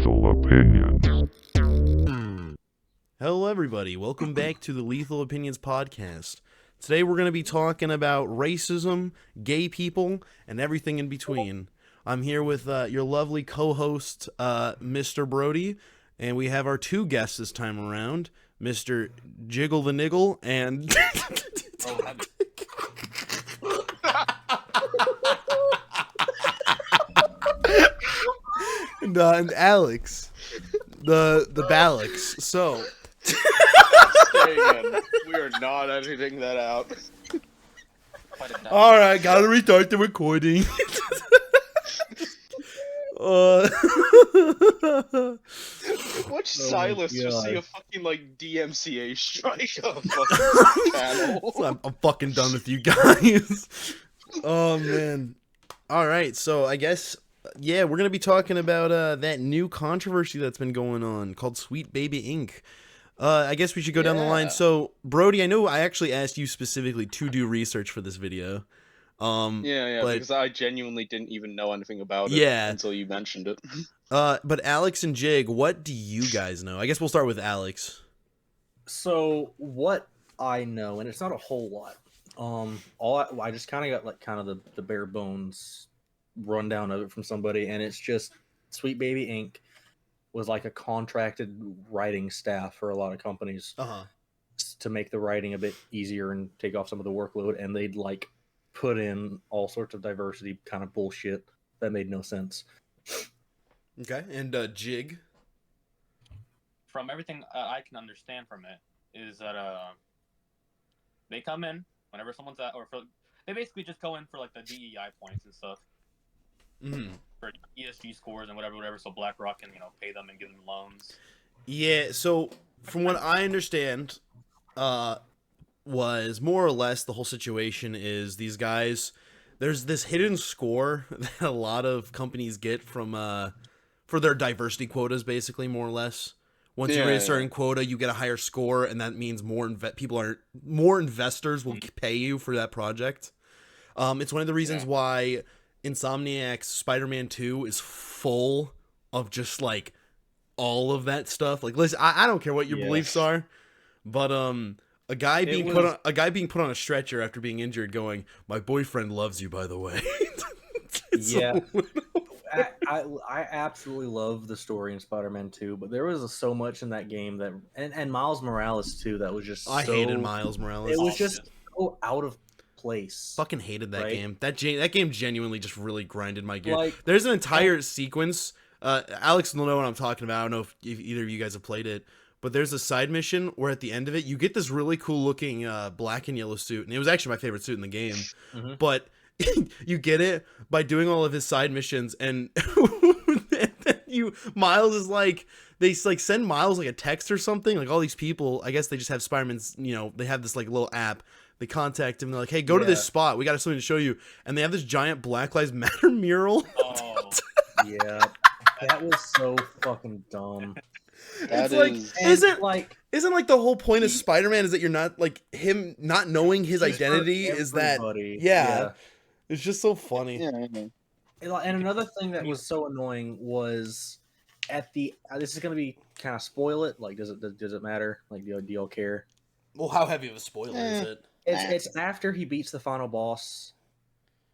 Lethal Opinions. Hello, everybody. Welcome back to the Lethal Opinions podcast. Today, we're going to be talking about racism, gay people, and everything in between. I'm here with your lovely co-host, Mr. Brody, and we have our two guests this time around, Mr. Jiggle the Niggle and... and Alex, the Ballix. So... Say again. We are not editing that out. Alright, gotta restart the recording. Watch Sylas just see a fucking like DMCA strike on a fucking channel. So I'm fucking done with you guys. Oh man. Alright, so I guess we're gonna be talking about that new controversy that's been going on called Sweet Baby Inc. I guess we should go down the line. So, Brody, I know I actually asked you specifically to do research for this video. But, because I genuinely didn't even know anything about it until you mentioned it. But Alex and Jig, what do you guys know? I guess we'll start with Alex. So, what I know, and it's not a whole lot. I just kind of got the bare bones rundown of it from somebody, and it's just Sweet Baby Inc. was like a contracted writing staff for a lot of companies to make the writing a bit easier and take off some of the workload, and they'd like put in all sorts of diversity kind of bullshit that made no sense. Okay, and Jig? From everything I can understand from it, is that they come in whenever someone's at, they basically just go in for like the DEI points and stuff. Mm-hmm. For ESG scores and whatever, so BlackRock can pay them and give them loans. Yeah, so from what I understand, was more or less the whole situation is these guys. There's this hidden score that a lot of companies get from for their diversity quotas, basically, more or less. Once you reach a certain quota, you get a higher score, and that means more investors will pay you for that project. It's one of the reasons why Insomniac's Spider-Man 2 is full of just like all of that stuff. Like, listen, I don't care what your beliefs are, but a guy being put on a stretcher after being injured, going, "My boyfriend loves you, by the way." I absolutely love the story in Spider-Man 2, but there was so much in that game that, and Miles Morales too, that was just I hated Miles Morales. It was just so out of place. Fucking hated that game. That game genuinely just really grinded my gear. Like, there's an entire sequence. Alex will know what I'm talking about. I don't know if either of you guys have played it, but there's a side mission where at the end of it, you get this really cool looking black and yellow suit, and it was actually my favorite suit in the game. Mm-hmm. But you get it by doing all of his side missions, and Miles is like, they like send Miles like a text or something. Like all these people, I guess they just have Spider-Man's. They have this like little app. They contact him. They're like, "Hey, go to this spot. We got something to show you." And they have this giant Black Lives Matter mural. Oh, yeah, that was so fucking dumb. Isn't like the whole point of Spider-Man is that you're not like him not knowing his identity is that it's just so funny. Yeah. And another thing that was so annoying was at the this is gonna be kind of spoil it. Like, does it matter? Like, do y'all care? Well, how heavy of a spoiler is it? It's after he beats the final boss,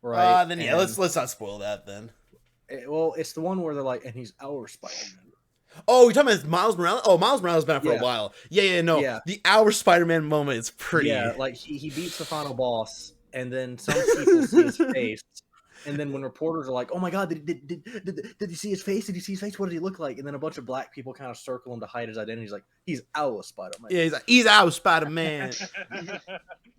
right? Then let's not spoil that then. It's the one where they're like, and he's our Spider-Man. Oh, you're talking about Miles Morales? Oh, Miles Morales has been out for a while. Yeah. The our Spider-Man moment is pretty. Yeah, like he beats the final boss, and then some people see his face. And then when reporters are like, "Oh my God, did you see his face? Did you see his face? What did he look like?" And then a bunch of black people kind of circle him to hide his identity. He's like, "He's our Spider-Man." Yeah, he's our Spider-Man.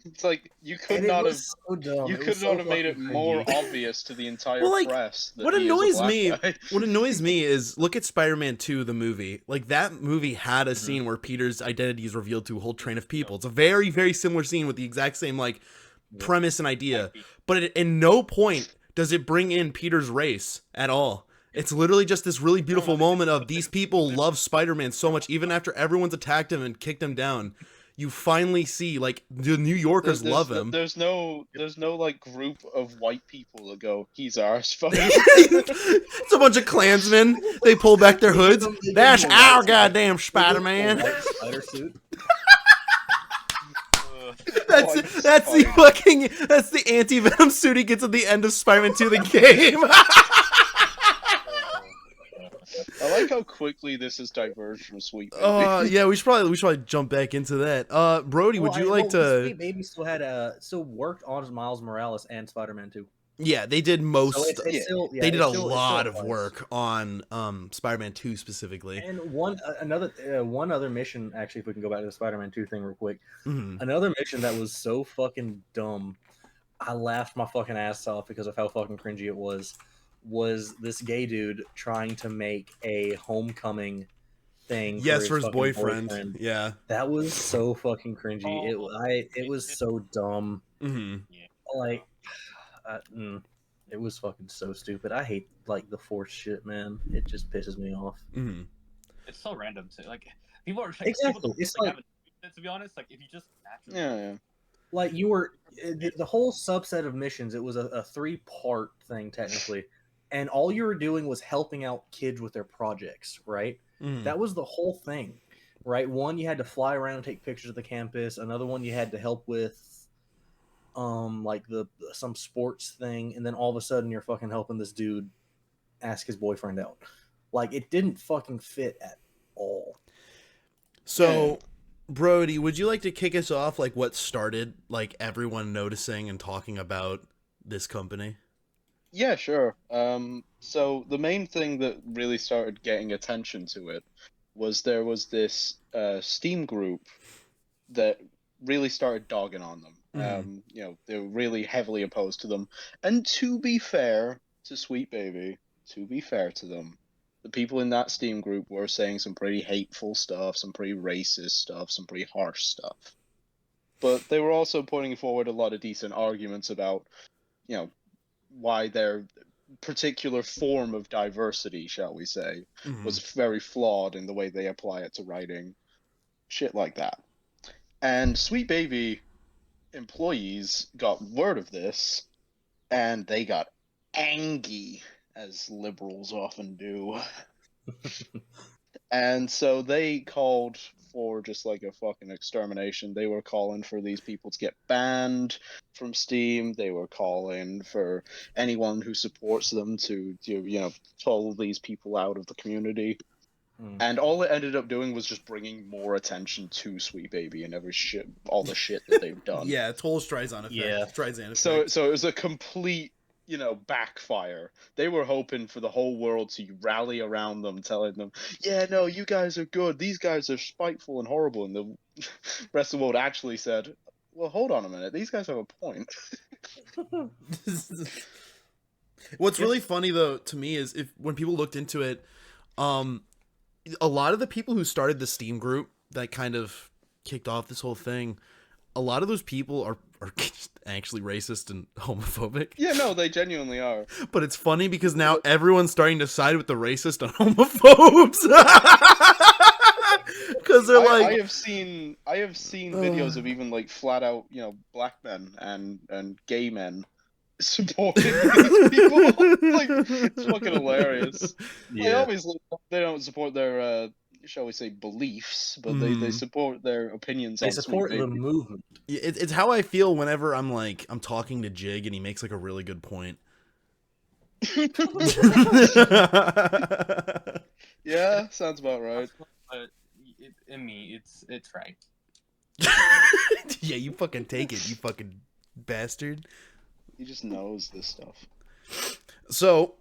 It's like you could not have made it more obvious to the entire press. That what annoys me is look at Spider-Man 2, the movie. Like that movie had a scene where Peter's identity is revealed to a whole train of people. It's a very, very similar scene with the exact same like premise and idea, but in no point does it bring in Peter's race at all. It's literally just this really beautiful moment of these people love Spider-Man so much, even after everyone's attacked him and kicked him down. you finally see like the New Yorkers love him. There's no like group of white people that go, he's our Spider. It's a bunch of Klansmen. They pull back their hoods. That's our goddamn Spider-Man. Spider suit. That's the anti-venom suit he gets at the end of Spider-Man 2 the game. I like how quickly this has diverged from Sweet Baby. Yeah, we should probably jump back into that. Brody, would you like to? Sweet Baby still worked on Miles Morales and Spider-Man 2. Yeah, they did most. So they did a lot of work on Spider-Man 2 specifically. And one other mission, actually, if we can go back to the Spider-Man 2 thing real quick. Mm-hmm. Another mission that was so fucking dumb. I laughed my fucking ass off because of how fucking cringy it was this gay dude trying to make a homecoming thing. Yes, for his boyfriend. Yeah, that was so fucking cringy. It was so dumb. Mm-hmm. Like, it was fucking so stupid. I hate like the Force shit, man. It just pisses me off. Mm-hmm. It's so random too. Like people are exactly. It's like to be honest, like if you just naturally. Yeah. Like you were the whole subset of missions. It was a 3-part thing technically. And all you were doing was helping out kids with their projects, right? Mm. That was the whole thing, right? One, you had to fly around and take pictures of the campus. Another one, you had to help with, like some sports thing. And then all of a sudden, you're fucking helping this dude ask his boyfriend out. Like, it didn't fucking fit at all. So, Brody, would you like to kick us off? Like, what started like everyone noticing and talking about this company? Yeah, sure. So the main thing that really started getting attention to it was there was this Steam group that really started dogging on them. Mm-hmm. You know, they were really heavily opposed to them. And to be fair to Sweet Baby, to be fair to them, the people in that Steam group were saying some pretty hateful stuff, some pretty racist stuff, some pretty harsh stuff. But they were also putting forward a lot of decent arguments about, you know, why their particular form of diversity, shall we say, was very flawed in the way they apply it to writing. Shit like that. And Sweet Baby employees got word of this, and they got angry, as liberals often do. And so they called for just like a fucking extermination. They were calling for these people to get banned from Steam. They were calling for anyone who supports them to pull these people out of the community. And all it ended up doing was just bringing more attention to Sweet Baby and all the shit that they've done. Yeah, total Streisand effect. Yeah. Streisand effect. So it was a complete, backfire. They were hoping for the whole world to rally around them, telling them, yeah, no, you guys are good. These guys are spiteful and horrible. And the rest of the world actually said, well, hold on a minute. These guys have a point. What's really funny, though, to me is when people looked into it, a lot of the people who started the Steam group that kind of kicked off this whole thing, a lot of those people are actually racist and homophobic. Yeah, no, they genuinely are. But it's funny because now everyone's starting to side with the racist and homophobes. Because they're like, I have seen videos of even like flat out, black men and gay men supporting these people. Like, it's fucking hilarious. Yeah. They obviously they don't support their shall we say beliefs, but they support their opinions. They support the movement. It's how I feel whenever I'm talking to Jig and he makes like a really good point. Yeah, sounds about right. But in me, it's right. Yeah, you fucking take it, you fucking bastard. He just knows this stuff. So,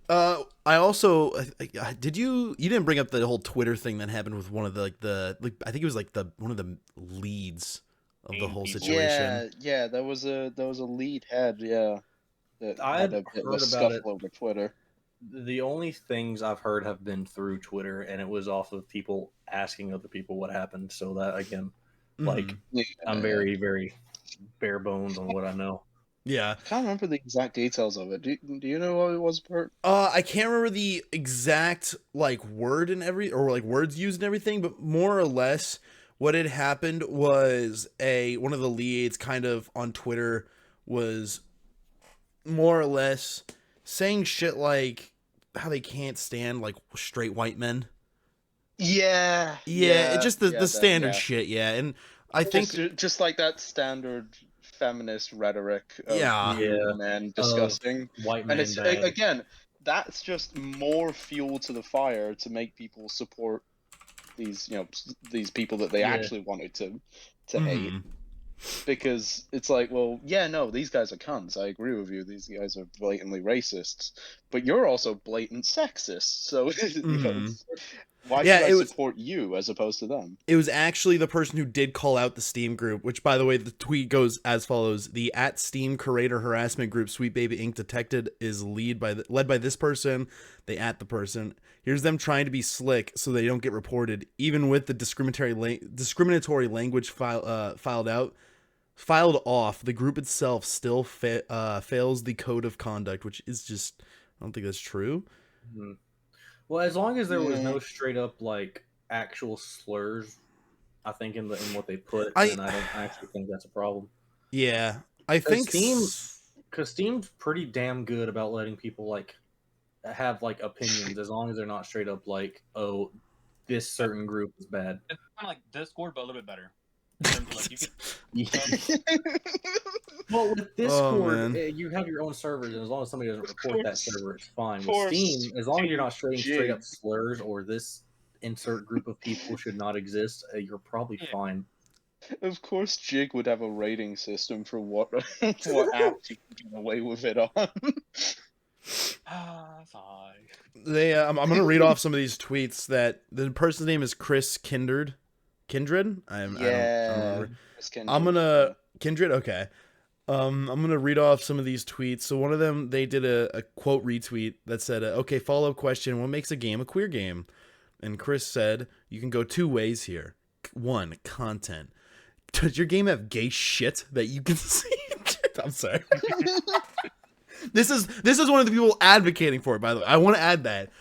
I also you didn't bring up the whole Twitter thing that happened with one of the I think it was one of the leads of the whole situation. Yeah, there was a lead head, that I had had a bit of heard a about it. scuffle over Twitter. The only things I've heard have been through Twitter, and it was off of people asking other people what happened. So that again, I'm very, very bare bones on what I know. Yeah, I can't remember the exact details of it. Do you know what it was, Bert? I can't remember the exact word and words used and everything, but more or less, What had happened was one of the leads kind of on Twitter was more or less saying shit like how they can't stand like straight white men. Yeah, it just the standard shit, yeah. And I think just like that standard feminist rhetoric of Yeah. men disgusting. White And man it's bang. again, that's just more fuel to the fire to make people support these, these people that they Yeah. actually wanted to hate. Mhm. Because it's like, well, yeah, no, these guys are cunts. I agree with you. These guys are blatantly racists, but you're also blatant sexist. So Mhm. why Yeah, should I it was- support you as opposed to them? It was actually the person who did call out the Steam group, which, by the way, the tweet goes as follows: the @Steam curator harassment group Sweet Baby Inc. detected is led by this person. They the person. Here's them trying to be slick so they don't get reported, even with the discriminatory language filed off. The group itself still fails the code of conduct, which is just, I don't think that's true. Mhm. Well, as long as there was Yeah. no straight up like actual slurs, I think in what they put, I- then I don't actually think that's a problem. Yeah, I think Because Steam's pretty damn good about letting people like have like opinions as long as they're not straight up like, oh, this certain group is bad. It's kind of like Discord, but a little bit better. In terms of, like, you Well, with Discord, man. you have your own servers, and as long as somebody doesn't report that course- server, it's fine. of With course, Steam, as long as you're not straight Jig. up slurs or this insert group of people should not exist, you're probably Yeah. fine. Of course, Jig would have a rating system for what what apps you can get away with it on. Fine. I'm gonna read off some of these tweets. That the person's name is Chris Kindred. I don't remember. I'm gonna Kindred. Okay. I'm gonna read off some of these tweets. So one of them, they did a quote retweet that said, "Okay, follow up question: what makes a game a queer game?" And Chris said, "You can go two ways here. One, content. Does your game have gay shit that you can see?" I'm sorry. This is one of the people advocating for it, by the way. I want to add that.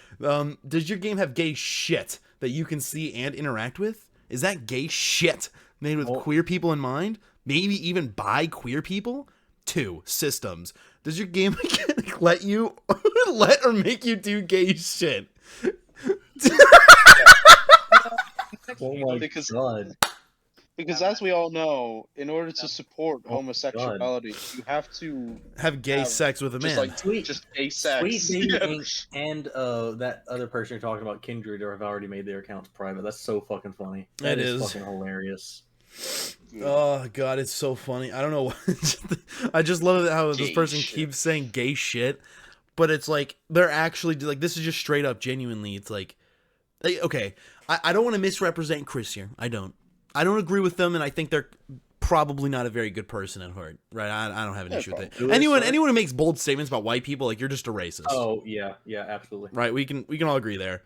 Does your game have gay shit that you can see and interact with? Is that gay shit made with queer people in mind? Maybe even by queer people? 2, systems. Does your game let or make you do gay shit? Oh my Because- god! Because as we all know, in order to support Oh, homosexuality, you have to Have gay Have sex with a just man. like Sweet- just gay sex. Sweet Baby Yeah. Inc. and that other person you're talking about, Kindred, have already made their accounts private. That's so fucking funny. That is fucking hilarious. Oh god, it's so funny. I don't know. I just love how this Gay person shit. keeps saying gay shit, but it's like they're actually like, this is just straight up genuinely. It's like, okay, I don't want to misrepresent Chris here. I don't agree with them, and I think they're probably not a very good person at heart. Right? I don't have an issue with it. Do they, Anyone sir? who makes bold statements about white people, like, you're just a racist. Oh yeah, absolutely. Right? We can all agree there.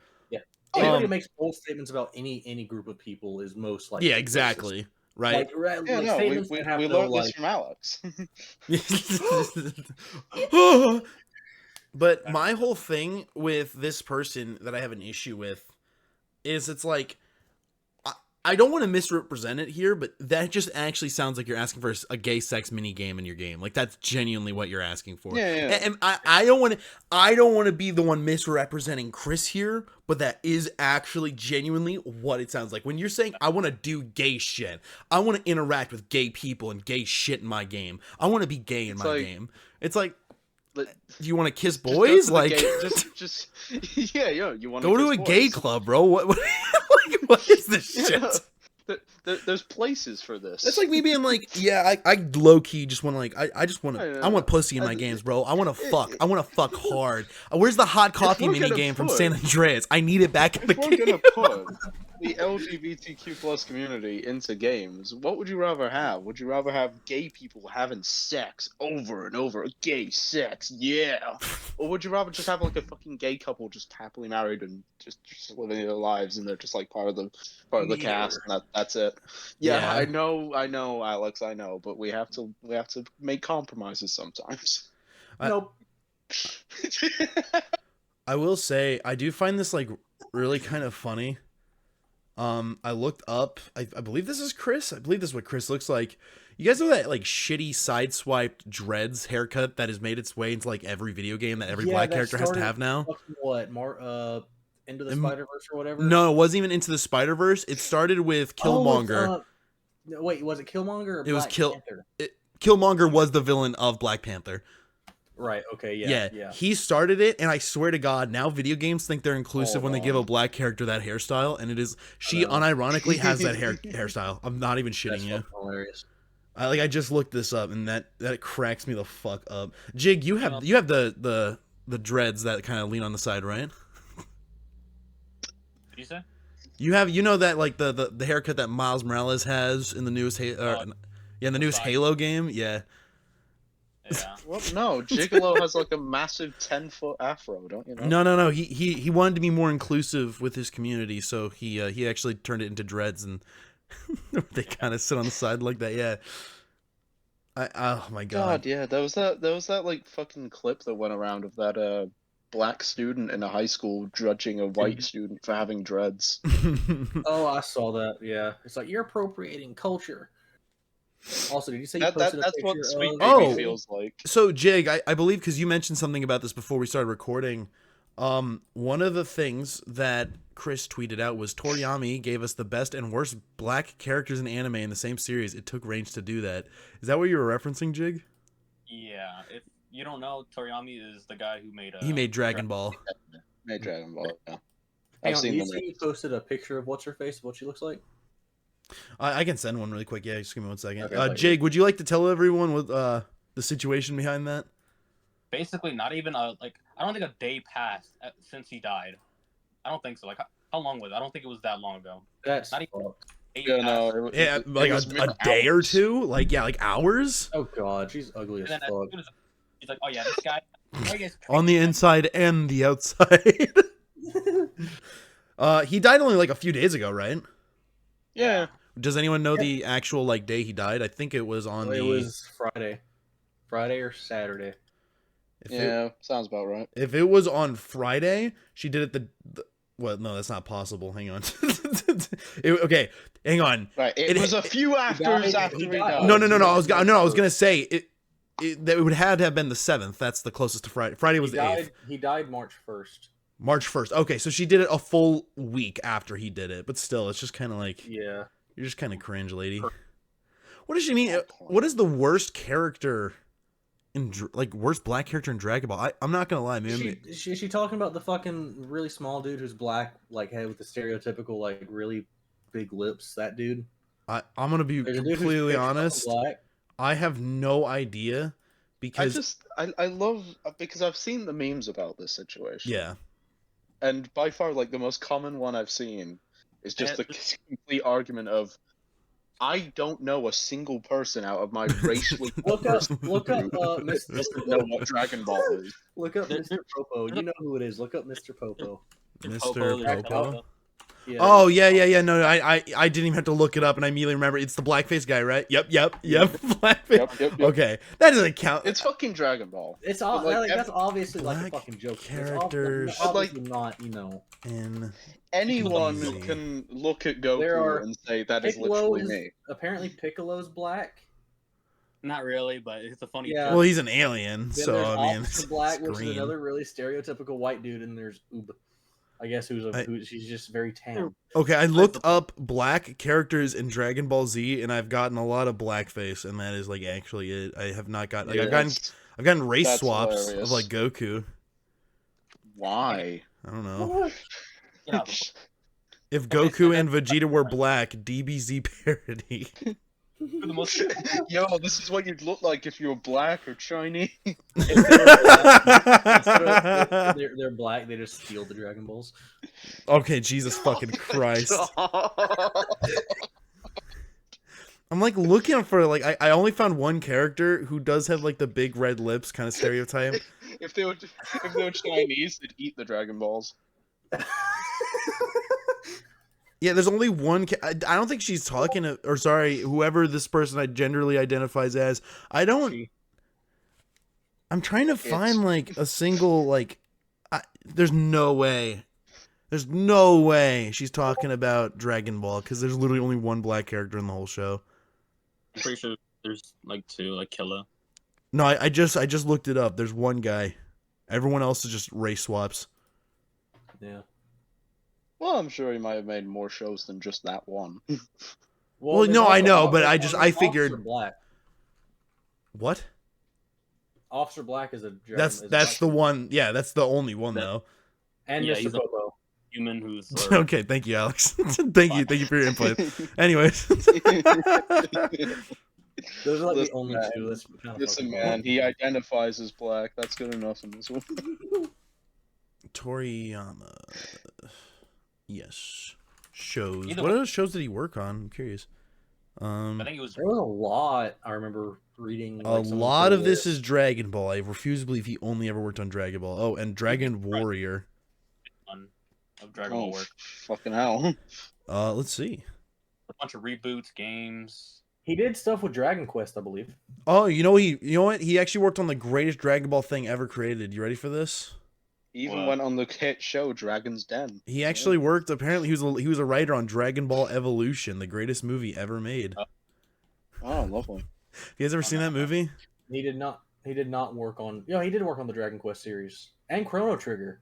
Anybody who makes bold statements about any group of people is most likely Yeah, exactly. Right. Yeah, no, statements we that have no, learned this like, from Alex. But my whole thing with this person that I have an issue with is, it's like, I don't want to misrepresent it here, but that just actually sounds like you're asking for a gay sex mini game in your game. Like, that's genuinely what you're asking for. Yeah. And I don't want to be the one misrepresenting Chris here, but that is actually genuinely what it sounds like. When you're saying, I want to do gay shit, I want to interact with gay people and gay shit in my game, I want to be gay in my game. It's like, do you want to kiss boys? Like, just yeah, you want go to a gay club, bro. What like, what is this shit? There's places for this. That's like me being like, yeah, I low key just want to, like, I just want to, I want pussy in my games, bro. I want to fuck hard. Where's the hot coffee mini game from San Andreas? I need it back in the If we're game. gonna put the LGBTQ plus community into games, what would you rather have? Would you rather have gay people having sex over and over, gay sex, yeah, or would you rather just have like a fucking gay couple just happily married and just living their lives, and they're just like part of the cast, and that's it? Yeah, I know, Alex, I know, but we have to make compromises sometimes. Nope. I will say, I do find this, like, really kind of funny. I looked up. I believe this is Chris. I believe this is what Chris looks like. You guys know that like shitty sideswiped dreads haircut that has made its way into like every video game that every black character has to have now? What? Into the Spider-Verse or whatever? No, it wasn't even Into the Spider-Verse. It started with Killmonger. No, wait, was it Killmonger or it was Panther? Killmonger was the villain of Black Panther. Right, okay, yeah. He started it, and I swear to God, now video games think they're inclusive when they give a black character that hairstyle, and it is, she unironically has that hairstyle. I'm not even shitting you. Hilarious. I just looked this up, and that cracks me the fuck up. Jig, you have the dreads that kind of lean on the side, right? What did you say? You know that like the haircut that Miles Morales has in the newest Halo game, yeah. Yeah. Well, no, Gigolo has like a massive 10-foot afro, don't you know? No. He wanted to be more inclusive with his community, so he actually turned it into dreads, and they kind of sit on the side like that. Yeah. Oh my God. Yeah. There was that like fucking clip that went around of that black student in a high school judging a white student for having dreads. Oh, I saw that. Yeah, it's like you're appropriating culture. Also, did you say you that's posted a what picture Sweet of... Baby feels like? So Jig, I believe because you mentioned something about this before we started recording. One of the things that Chris tweeted out was Toriyama gave us the best and worst black characters in anime in the same series. It took range to do that. Is that what you were referencing, Jig? Yeah. If you don't know, Toriyama is the guy who made. He made Dragon Ball. Made Dragon Ball. Yeah. Hang on, you see you posted a picture of what's her face, what she looks like? I can send one really quick. Yeah, just give me 1 second. Okay, Jig, would you like to tell everyone what the situation behind that? Basically, not even I don't think a day passed since he died. I don't think so. Like, how long was it? I don't think it was that long ago. That's not even. Like a day or two? Like hours? Oh God, she's ugly as fuck. He's like, oh yeah, this guy. On the inside and the outside. He died only like a few days ago, right? Yeah. Does anyone know the actual like day he died? I think it was on It was Friday or Saturday. Sounds about right. If it was on Friday, she did it well, no, that's not possible. Hang on. Okay, hang on. Right, it was a few afters after he died. No. I was gonna say it would have to have been the 7th. That's the closest to Friday. Friday was the 8th. He died March 1st. March 1st. Okay, so she did it a full week after he did it, but still, it's just kind of like, yeah, you're just kind of cringe, lady. What does she mean? What is the worst character worst black character in Dragon Ball? I'm not gonna lie, man. Is she talking about the fucking really small dude who's black, like head with the stereotypical like really big lips? That dude. I'm gonna be completely honest. I have no idea because I love because I've seen the memes about this situation. Yeah. And by far, like, the most common one I've seen is just the complete argument of, I don't know a single person out of my racially look up Mr. know what Dragon Ball is. Look up Mr. Popo. You know who it is. Look up Mr. Popo. Mr. Popo? Yeah. Oh, yeah. No, I didn't even have to look it up, and I immediately remember it's the blackface guy, right? Yep. Blackface. Yep. Okay, that doesn't count. It's fucking Dragon Ball. It's all like, that's obviously like a fucking joke. Characters, obviously not, in anyone can look at Goku and say that is literally me. Apparently, Piccolo's black. Not really, but it's a funny. Yeah. Well, he's an alien, then so I mean, it's black, which is another really stereotypical white dude, and there's Oob. I guess she's just very tan. Okay, I looked up black characters in Dragon Ball Z, and I've gotten a lot of blackface, and that is like actually it. I have not got I've gotten race swaps of like Goku. Why? I don't know. If Goku and Vegeta were black, DBZ parody. Yo, this is what you'd look like if you were black or Chinese. They're black. They just steal the Dragon Balls. Okay, Jesus fucking Christ. I'm like looking for like I only found one character who does have like the big red lips kind of stereotype. If they were Chinese, they'd eat the Dragon Balls. Yeah, there's only one. I don't think she's talking to, or sorry, whoever this person genderly identifies as. I'm trying to find like a single like. There's no way There's no way she's talking about Dragon Ball because there's literally only one black character in the whole show. I'm pretty sure there's like 2, like Killa. No, I just looked it up. There's one guy. Everyone else is just race swaps. Yeah. Well, I'm sure he might have made more shows than just that one. Well, there's no, I also know, Officer- but there's I Officer figured- Black. What? Officer Black is a dragon. That's the one. Yeah, that's the only one though. And Yeah, Mr. he's a- Popo. Human who's Okay, thank you, Alex. thank you for your input. Anyways, Those are like Listen, the only man. 2. That's kind of Listen, man, he identifies as black. That's good enough in this one. Toriyama. Yes. Shows. Either What way. other shows did he work on? I'm curious. I think it was There was a lot. I remember reading. A Like, some lot of this the is Dragon Ball. I refuse to believe he only ever worked on Dragon Ball. Oh, and Dragon Warrior. one of Dragon Ball Oh, work. fucking hell. Let's see. A bunch of reboots, games. He did stuff with Dragon Quest, I believe. Oh, you know what? He actually worked on the greatest Dragon Ball thing ever created. You ready for this? He even What? went on the hit show Dragon's Den. He actually worked. Apparently, he was a writer on Dragon Ball Evolution, the greatest movie ever made. Oh, lovely. You guys ever seen that movie? He did not. He did not work on. You know, he did work on the Dragon Quest series and Chrono Trigger.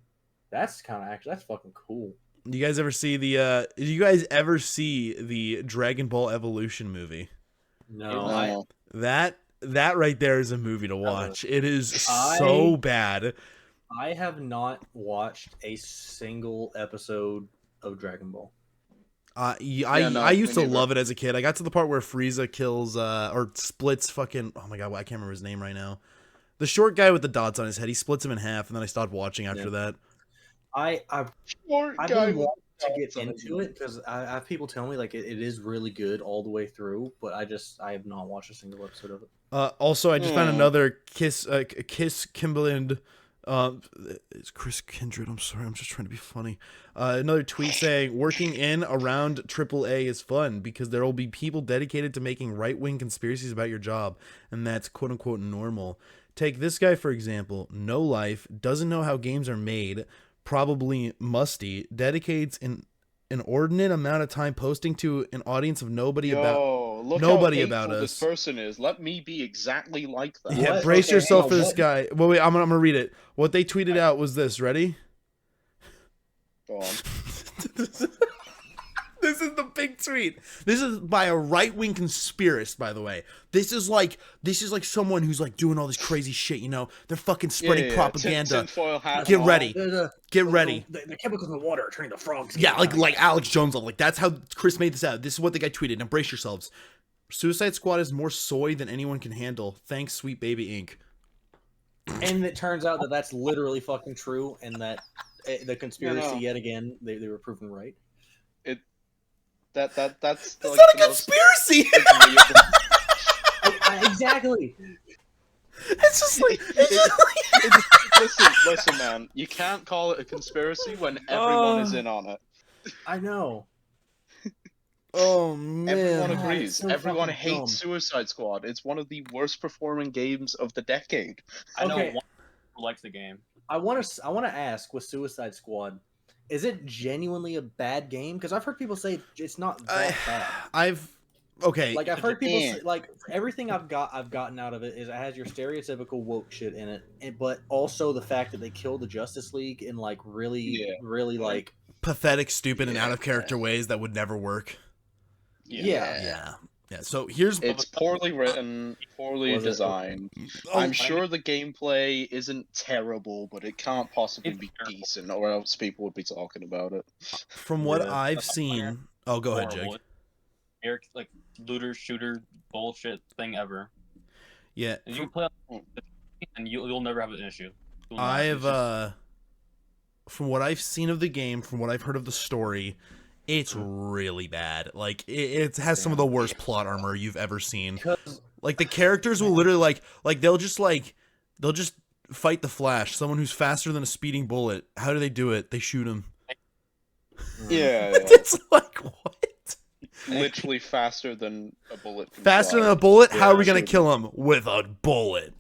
That's kind of actually that's fucking cool. You guys ever see the? Did you guys ever see the Dragon Ball Evolution movie? No, No. That right there is a movie to watch. It is I- so bad. I have not watched a single episode of Dragon Ball. I used to me neither. love it as a kid. I got to the part where Frieza kills or splits fucking. Oh my god, I can't remember his name right now. The short guy with the dots on his head. He splits him in half, and then I stopped watching after that. I've Short I've guy been with wanting to get dots on his into it because I have people tell me like it is really good all the way through, but I have not watched a single episode of it. Also, I just found Hmm. another Kiss Kimberland. It's Chris Kindred. I'm sorry. I'm just trying to be funny. Another tweet saying working in around AAA is fun because there will be people dedicated to making right-wing conspiracies about your job, and that's quote unquote normal. Take this guy for example. No life, doesn't know how games are made, probably musty, dedicates an inordinate amount of time posting to an audience of nobody Look nobody how about hateful us. This person is. Let me be exactly like that. Yeah, What? brace Okay, yourself hang for on, this what? guy. Well, wait, I'm gonna read it. What they tweeted out was this. Ready? Go on. This is the big tweet. This is by a right-wing conspiracist, by the way. This is like someone who's like doing all this crazy shit. You know, they're fucking spreading propaganda. Tinfoil hat Get on. ready. Get ready. The chemicals in the water are turning the frogs. Yeah, like Alex Jones. Like that's how Chris made this out. This is what the guy tweeted. Now brace yourselves. Suicide Squad is more soy than anyone can handle. Thanks, Sweet Baby Inc. And it turns out that that's literally fucking true, and that the conspiracy No. yet again they were proven right. That's That's like not a the most conspiracy. agreeable- Exactly. It's just like. Listen, man. You can't call it a conspiracy when everyone is in on it. I know. Oh man. Everyone God, agrees. it's so Everyone fucking hates dumb. Suicide Squad. It's one of the worst performing games of the decade. I know Okay. one who likes the game. I want to ask with Suicide Squad, is it genuinely a bad game? Because I've heard people say it's not that bad. Okay. Like I've heard people Yeah. say, like everything I've gotten out of it is it has your stereotypical woke shit in it, but also the fact that they killed the Justice League in like really like pathetic, stupid, and Yeah. out of character ways that would never work. yeah. Yeah. So here's. It's poorly written, poorly Was it? designed. Oh, I'm sure the gameplay isn't terrible, but it can't possibly It's be terrible. decent, or else people would be talking about it. from what Yeah. I've That's seen. Oh, go ahead, Jake. Horrible. Eric, like looter shooter bullshit thing ever. Yeah. And you can play on and you'll never have an issue. You'll not have I've issues. from what I've seen of the game, from what I've heard of the story, it's really bad. Like it has some of the worst plot armor you've ever seen. Because Like the characters will literally they'll just fight the Flash, someone who's faster than a speeding bullet. How do they do it? They shoot him. Yeah, It's like what? literally faster than a bullet. Can Faster fly. than a bullet? How are we Yeah, gonna sure. kill him? With a bullet.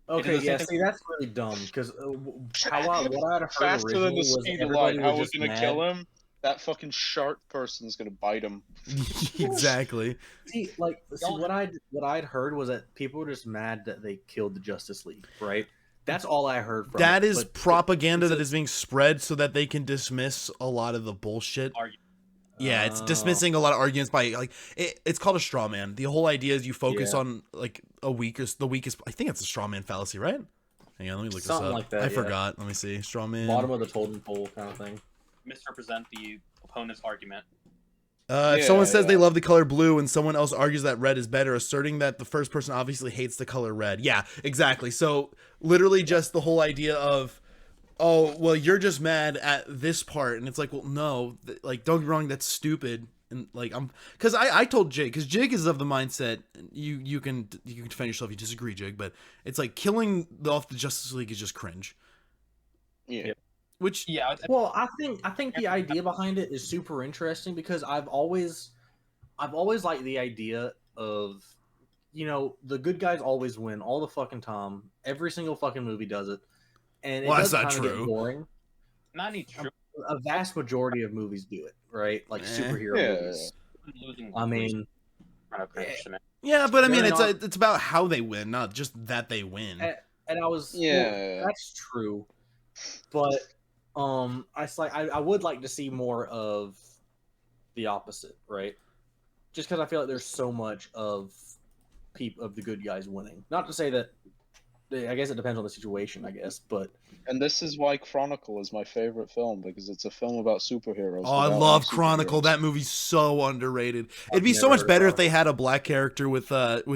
Okay, the yeah, same see, thing- that's really dumb because what I'd heard Faster than originally the was speed of everybody light. was How we're just gonna mad. kill him? That fucking shark person's gonna bite him. Exactly. See, what I'd heard was that people were just mad that they killed the Justice League, right? That's all I heard from That it, is but propaganda it's that is being spread so that they can dismiss a lot of the bullshit. Yeah, it's Oh. dismissing a lot of arguments by like it's called a straw man. The whole idea is you focus Yeah. on like the weakest. I think it's a straw man fallacy, right? Hang on, let me look Something this up. like that, I yeah. forgot. Let me see. Straw man. Bottom of the totem pole kind of thing. Misrepresent the opponent's argument. If someone says they yeah. love the color blue and someone else argues that red is better, asserting that the first person obviously hates the color red. Yeah, exactly. So literally just the whole idea of, oh, well, you're just mad at this part. And it's like, well, no, like, don't get me wrong, that's stupid. And like, because I told Jig, because Jig is of the mindset, you can defend yourself, you disagree, Jig, but it's like killing off the Justice League is just cringe. Yeah. Which, Yeah, Well, I think the idea behind it is super interesting because I've always liked the idea of, the good guys always win all the fucking time. Every single fucking movie does it, and Well, it that's does not kind of true. get boring. not any true. A vast majority of movies do it, right? Like superhero Yeah. movies. Losing. I mean, kind of cringe to me. yeah, but I mean, They're not- it's about how they win, not just that they win. and I was Yeah. that's true, but I would like to see more of the opposite, right? Just because I feel like there's so much of the good guys winning. Not to say that, I guess it depends on the situation, I guess, but And this is why Chronicle is my favorite film, because it's a film about superheroes. Oh, I without love any Chronicle. superheroes. That movie's so underrated. It'd be never so much heard of better if Chronicle. they had a black character with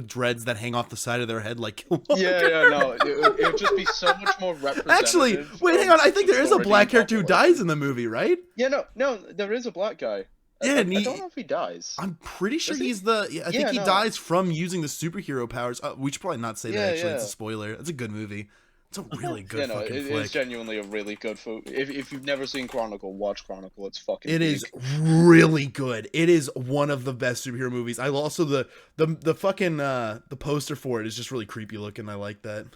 dreads that hang off the side of their head like Killmonger. Yeah, no, it would just be so much more representative. Actually, wait, hang on. I think there is a majority black character who population. dies in the movie, right? Yeah, no, there is a black guy. Yeah, I and he- don't know if he dies. I'm pretty sure Does he? he's the. Yeah, I think Yeah, he no. dies from using the superhero powers. We should probably not say that. Yeah, Actually, it's a yeah. spoiler. It's a good movie. It's a really good Yeah, no, fucking it flick. is genuinely a really good film. If you've never seen Chronicle, watch Chronicle. It's fucking. It peak. is really good. It is one of the best superhero movies. I also the fucking the poster for it is just really creepy looking. I like that.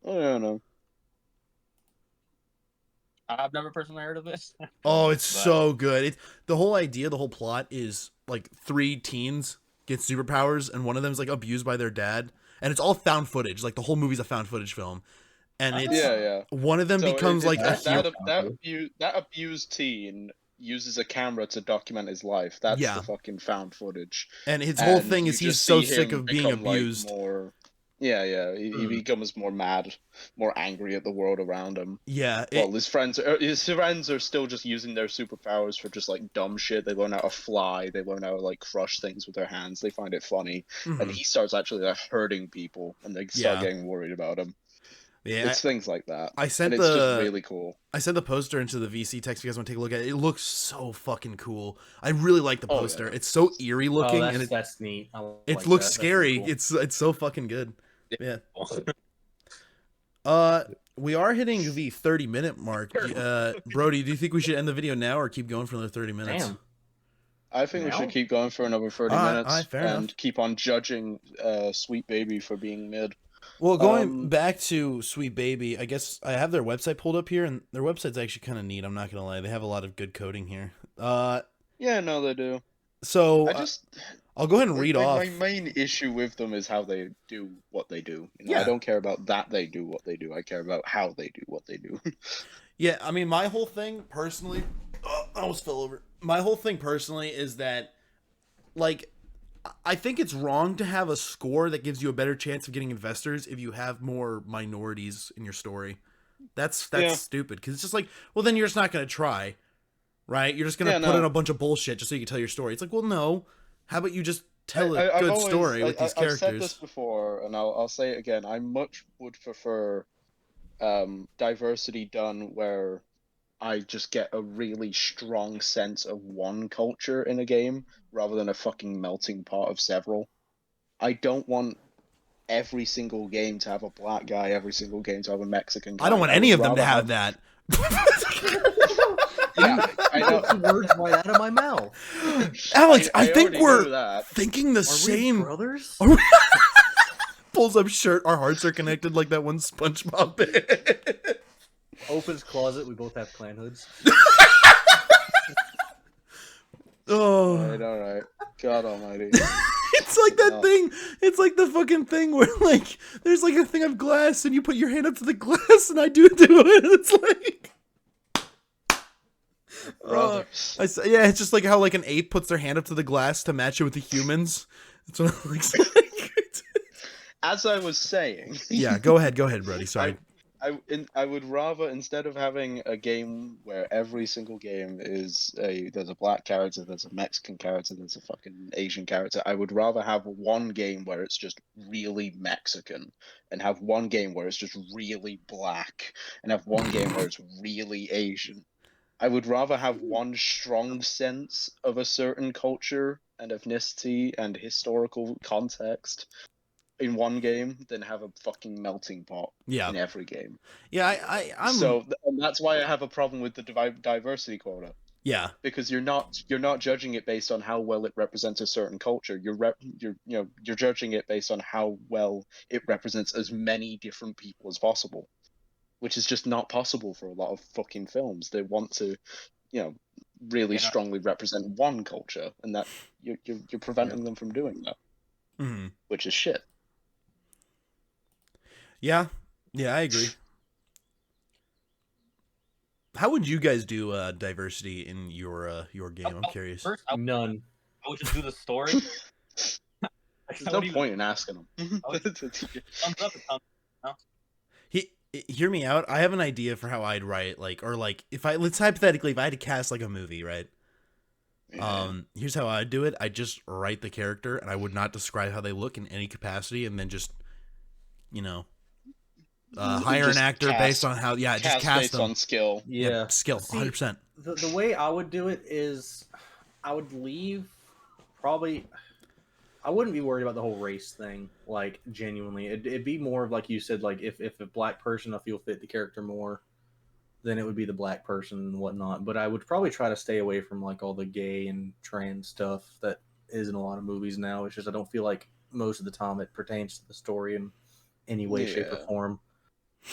I don't know. I've never personally heard of this. Oh, it's But- so good. The whole idea, the whole plot is like 3 teens get superpowers, and one of them is like abused by their dad, and it's all found footage. Like the whole movie's a found footage film, and it's Yeah. one of them So becomes like a that, hero. that abused teen uses a camera to document his life. That's Yeah. the fucking found footage. And his whole And thing is you he's just so see sick him of being become, like, abused. more, he becomes more mad, more angry at the world around him. Yeah, Well, his friends are still just using their superpowers for just like dumb shit. They learn how to fly. They learn how to like crush things with their hands. They find it funny, and mhm. he starts actually like hurting people, and they start Yeah. getting worried about him. Yeah, It's things like that, I sent and it's just the really cool. I sent the poster into the VC text. If you guys want to take a look at it. It looks so fucking cool. I really like the Oh, poster. yeah. It's so eerie looking, oh, and that's neat. I it like looks that. That's scary. pretty cool. It's so fucking good. Yeah. We are hitting the 30-minute mark. Brody, do you think we should end the video now or keep going for another 30 minutes? Damn. I think we Now? should keep going for another 30 Alright, minutes alright, fair and enough. keep on judging Sweet Baby for being mid. Well, going Um, back to Sweet Baby, I guess I have their website pulled up here, and their website's actually kind of neat. I'm not gonna lie, they have a lot of good coding here. Yeah, no, they do. So I just I'll go ahead and read off. My main issue with them is how they do what they do. You know, Yeah. I don't care about that they do what they do. I care about how they do what they do. Yeah, I mean, my whole thing personally, I almost fell over. My whole thing personally is that, like, I think it's wrong to have a score that gives you a better chance of getting investors if you have more minorities in your story. That's Yeah. stupid, because it's just like, well, then you're just not going to try, right? You're just going to Yeah, put no. in a bunch of bullshit just so you can tell your story. It's like, well, no. How about you just tell a I've good always- story with these I've said this characters? before, and I'll say it again. I much would prefer diversity done where I just get a really strong sense of one culture in a game rather than a fucking melting pot of several. I don't want every single game to have a black guy, every single game to have a Mexican guy. I don't want any would of them to rather have that. Yeah, I know. Took the words right out of my mouth. Alex, I think already know we're that. thinking the Are same. we brothers? Pulls up shirt. Our hearts are connected like that one SpongeBob bit. Opens closet. We both have clan hoods. Oh. All right. God almighty. It's like that No. thing. It's like the fucking thing where like there's like a thing of glass and you put your hand up to the glass and I do it. It's like Brothers. yeah, it's just like how like an ape puts their hand up to the glass to match it with the humans. That's what it looks like. As I was saying. Yeah, go ahead, Brody. Sorry. I would rather, instead of having a game where every single game is there's a black character, there's a Mexican character, there's a fucking Asian character, I would rather have one game where it's just really Mexican and have one game where it's just really black and have one game where it's really Asian. I would rather have one strong sense of a certain culture and ethnicity and historical context in one game than have a fucking melting pot in every game. Yeah, I'm and that's why I have a problem with the diversity quota. Yeah, because you're not judging it based on how well it represents a certain culture. You're judging it based on how well it represents as many different people as possible, which is just not possible for a lot of fucking films. They want to, really strongly represent one culture, and that you're preventing them from doing that, which is shit. Yeah, I agree. How would you guys do diversity in your game? I'm curious. First, None. I would just do the story. There's no point in asking them. Hear me out. I have an idea for how I'd write, let's hypothetically, if I had to cast like a movie, right? Yeah. Here's how I'd do it. I'd just write the character, and I would not describe how they look in any capacity, and then just, hire an actor based on how, just cast based them on skill. Yeah, skill, 100%. The way I would do it is, I would leave probably. I wouldn't be worried about the whole race thing, like, genuinely. It'd be more of, like you said, like, if a black person I feel fit the character more, then it would be the black person and whatnot. But I would probably try to stay away from, like, all the gay and trans stuff that is in a lot of movies now. It's just I don't feel like most of the time it pertains to the story in any way, shape, or form.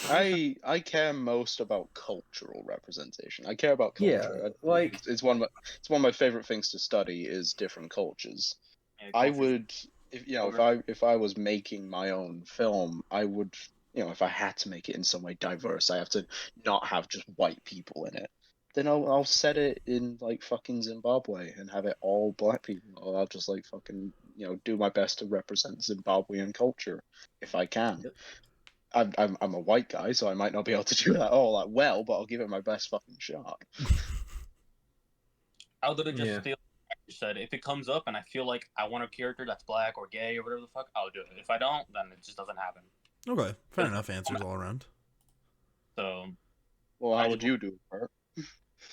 I care most about cultural representation. I care about culture. Yeah, it's one of my favorite things to study is different cultures. I would, if I was making my own film, I would, if I had to make it in some way diverse, I have to not have just white people in it. Then I'll set it in like fucking Zimbabwe and have it all black people. Or I'll just like fucking do my best to represent Zimbabwean culture if I can. Yep. I'm a white guy, so I might not be able to do that all that well, but I'll give it my best fucking shot. I would literally just steal what you said. If it comes up and I feel like I want a character that's black or gay or whatever the fuck, I'll do it. If I don't, then it just doesn't happen. Okay, fair enough answers all around. So, well, how would you do it?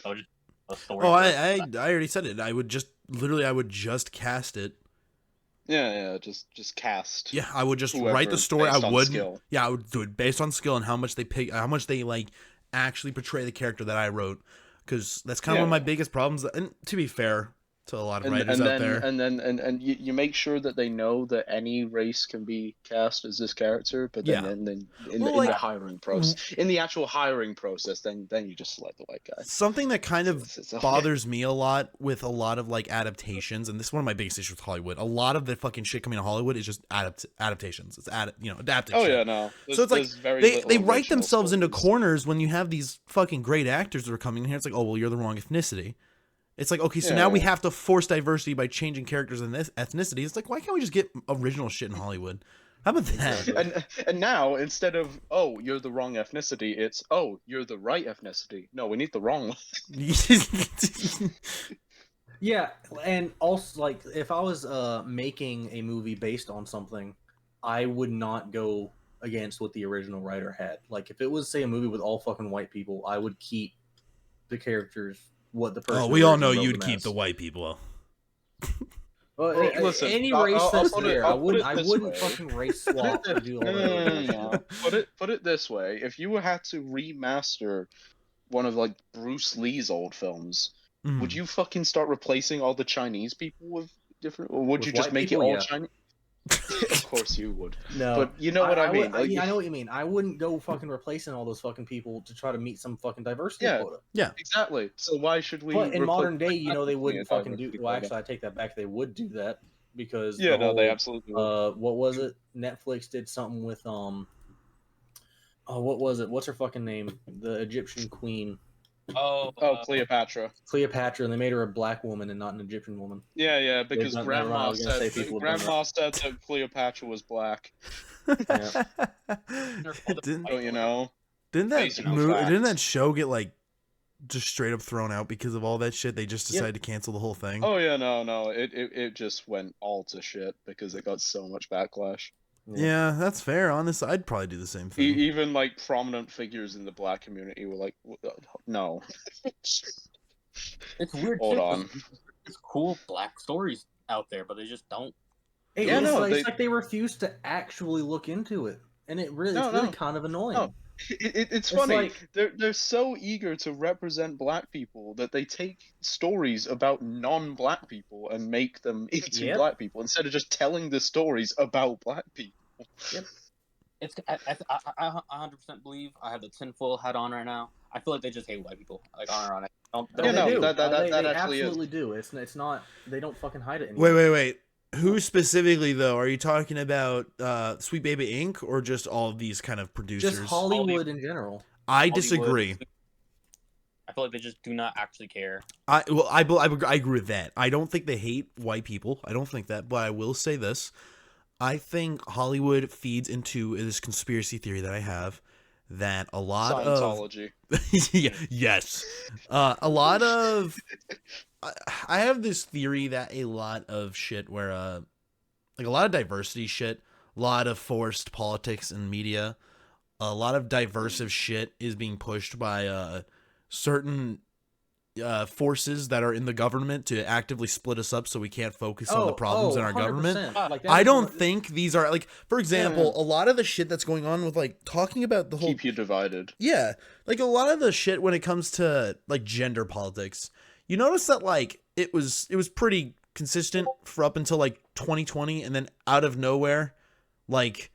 I would just a story. Oh, I already said it. I would just cast it. Yeah, just cast. Yeah, I would just write the story. I wouldn't. Yeah, I would do it based on skill and how much they like actually portray the character that I wrote, because that's kind of one of my biggest problems. And to be fair to a lot of writers out there, and you make sure that they know that any race can be cast as this character, but then in the hiring process, in the actual hiring process, then you just select the white guy. Something that kind of bothers me a lot with a lot of like adaptations, and this is one of my biggest issues with Hollywood. A lot of the fucking shit coming to Hollywood is just adaptations. It's adapted. Oh shit. yeah, no. So it's like they write themselves into corners when you have these fucking great actors that are coming in here. It's like, oh well, you're the wrong ethnicity. It's like, okay, so now we have to force diversity by changing characters and ethnicity. It's like, why can't we just get original shit in Hollywood? How about that? And now, instead of, oh, you're the wrong ethnicity, it's, oh, you're the right ethnicity. No, we need the wrong one. Yeah, and also, like, if I was making a movie based on something, I would not go against what the original writer had. Like, if it was, say, a movie with all fucking white people, I would keep the characters what the person. Oh, we all know you'd keep the white people. Well, listen, any race that's there, I wouldn't way. fucking race swap and do all that. No. Put it this way: if you had to remaster one of like Bruce Lee's old films, would you fucking start replacing all the Chinese people with different, or would you just make it all Chinese? Of course you would. No, But you know what I mean. Like, I know what you mean. I wouldn't go fucking replacing all those fucking people to try to meet some fucking diversity Yeah. quota. Yeah. exactly. So why should we? But in repl- modern day, like, they definitely wouldn't a fucking do. diversity Well, quota. actually, I take that back. They would do that because Yeah, the no, whole, they absolutely would. what was it? Netflix did something with what was it? What's her fucking name? The Egyptian queen, Oh, Cleopatra. Cleopatra, and they made her a black woman and not an Egyptian woman. Yeah, They've because done- never mind, I Grandma was gonna say said people have done Grandma said that Cleopatra was black. Didn't Don't you know? didn't that Based on didn't facts. that show get like just straight up thrown out because of all that shit? They just Yep. decided to cancel the whole thing. Oh yeah, no. It just went all to shit because it got so much backlash. Yeah, that's fair. Honestly, I'd probably do the same thing. Even like prominent figures in the black community were like, no. it's weird. Hold too, 'cause on. There's cool black stories out there, but they just don't. Yeah, no, it's like they refuse to actually look into it, and it's really kind of annoying. No. It's funny. They're so eager to represent black people that they take stories about non-black people and make them into Yep. black people instead of just telling the stories about black people. Yep. It's I 100% believe I have the tinfoil hat on right now. I feel like they just hate white people. Like on it. Yeah, no, they do. that they actually is. absolutely do. It's not. They don't fucking hide it anymore. Wait. Who specifically though? Are you talking about Sweet Baby Inc. or just all of these kind of producers? Just Hollywood in general. I disagree. I feel like they just do not actually care. I agree with that. I don't think they hate white people. I don't think that, but I will say this. I think Hollywood feeds into this conspiracy theory that I have that a lot Scientology. yes. A lot of I have this theory that a lot of shit where like a lot of diversity shit, a lot of forced politics and media, a lot of diversive shit is being pushed by certain forces that are in the government to actively split us up so we can't focus on the problems in our government. Like, I don't think these are like, for example, a lot of the shit that's going on with like talking about the whole Keep you divided. yeah, like a lot of the shit when it comes to like gender politics. You notice that like it was pretty consistent for up until like 2020, and then out of nowhere, like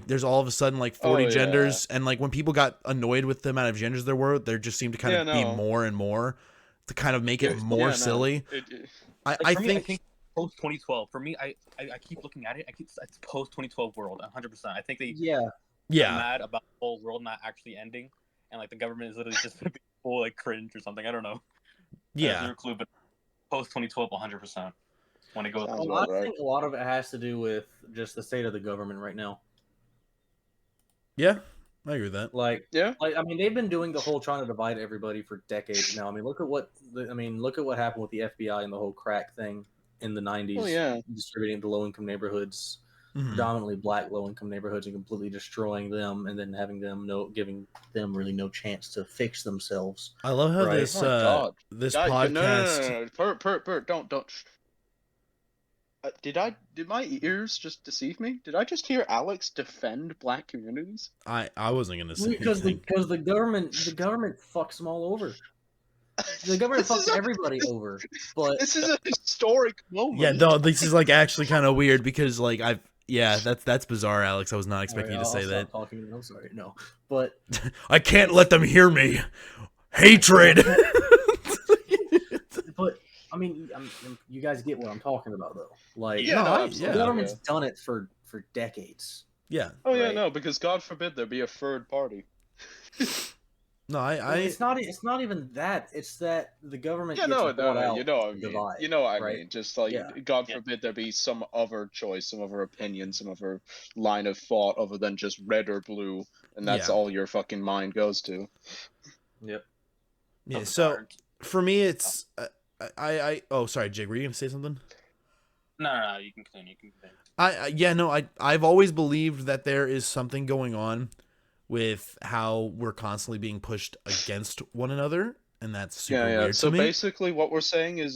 there's all of a sudden like 40 genders, and like when people got annoyed with the amount of genders there were, there just seemed to kind of be more and more to kind of make it more silly. I think post 2012 for me. I keep looking at it. It's post 2012 world 100%. I think they are mad about the whole world not actually ending, and like the government is literally just gonna be full like cringe or something. I don't know. Yeah. No clue, but post 2012 100%. When it goes, I think a lot of it has to do with just the state of the government right now. Yeah, I agree with that. Like I mean, they've been doing the whole trying to divide everybody for decades now. I mean, look at what happened with the FBI and the whole crack thing in the 90s. Oh, yeah. Distributing to low-income neighborhoods, predominantly black low-income neighborhoods, and completely destroying them, and then giving them really no chance to fix themselves. I love how this podcast. No. Pert, don't. Did my ears just deceive me? Did I just hear Alex defend black communities? I wasn't gonna say because anything. the government fucks them all over. The government fucks everybody over. But this is a historic moment. Yeah, no, this is like actually kind of weird because like that's bizarre, Alex. I was not expecting you to say that. I'm sorry, no, but I can't let them hear me. Hatred. But I mean, you guys get what I'm talking about, though. Like, the government's done it for decades. Yeah. Oh yeah, no, because God forbid there be a third party. No, It's not even that. It's that the government. Yeah, gets no, bought out you know what I mean. divide, you know what I right? mean. Just like God forbid there be some other choice, some other opinion, some other line of thought other than just red or blue, and that's all your fucking mind goes to. Yep. Yeah. So for me, it's oh, sorry, Jig, were you gonna say something? No, you can continue. I've always believed that there is something going on with how we're constantly being pushed against one another, and that's super weird so to me. Basically what we're saying is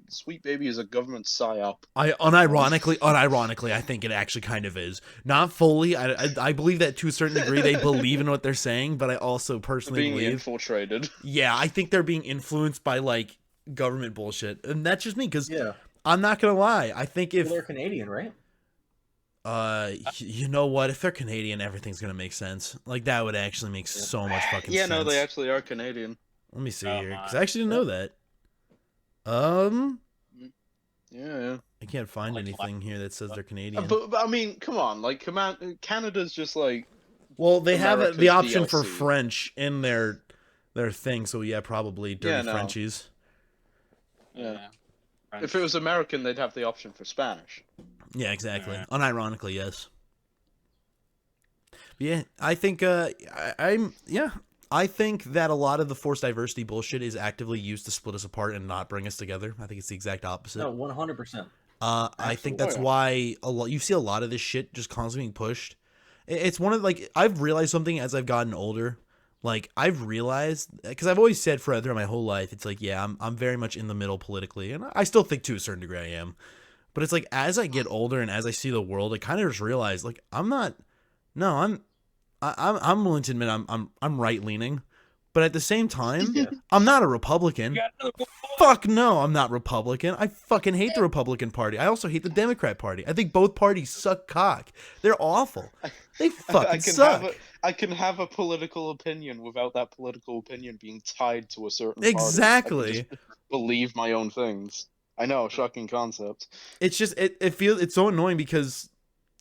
Sweet Baby is a government psyop. Unironically, I think it actually kind of is. Not fully. I believe that to a certain degree they believe in what they're saying, but I also personally believe infiltrated. Yeah, I think they're being influenced by like government bullshit, and that's just me because I'm not gonna lie. I think if they're Canadian, right? You know what? If they're Canadian, everything's gonna make sense. Like that would actually make so much fucking sense. Yeah, no, they actually are Canadian. Let me see here, because I actually didn't know that. Yeah. I can't find anything here that says they're Canadian. But I mean, come on, like Canada's just like. Well, they have America's the option for DLC. French in their thing, so yeah, probably dirty Frenchies. Yeah. If it was American, they'd have the option for Spanish. Yeah, exactly. Unironically, yes. But yeah, I think I think that a lot of the forced diversity bullshit is actively used to split us apart and not bring us together. I think it's the exact opposite. No, 100%. I think that's why you see a lot of this shit just constantly being pushed. It's one of like I've realized something as I've gotten older. Like I've realized because I've always said throughout my whole life, it's like I'm very much in the middle politically, and I still think to a certain degree I am. But it's like as I get older and as I see the world, I kind of just realize like I'm willing to admit I'm right leaning, but at the same time, I'm not a Republican. Fuck no, I'm not Republican. I fucking hate the Republican Party. I also hate the Democrat Party. I think both parties suck cock. They're awful. They fucking suck. I can have a political opinion without that political opinion being tied to a certain exactly. Party. I can just believe my own things. I know, shocking concept. It's just it's so annoying because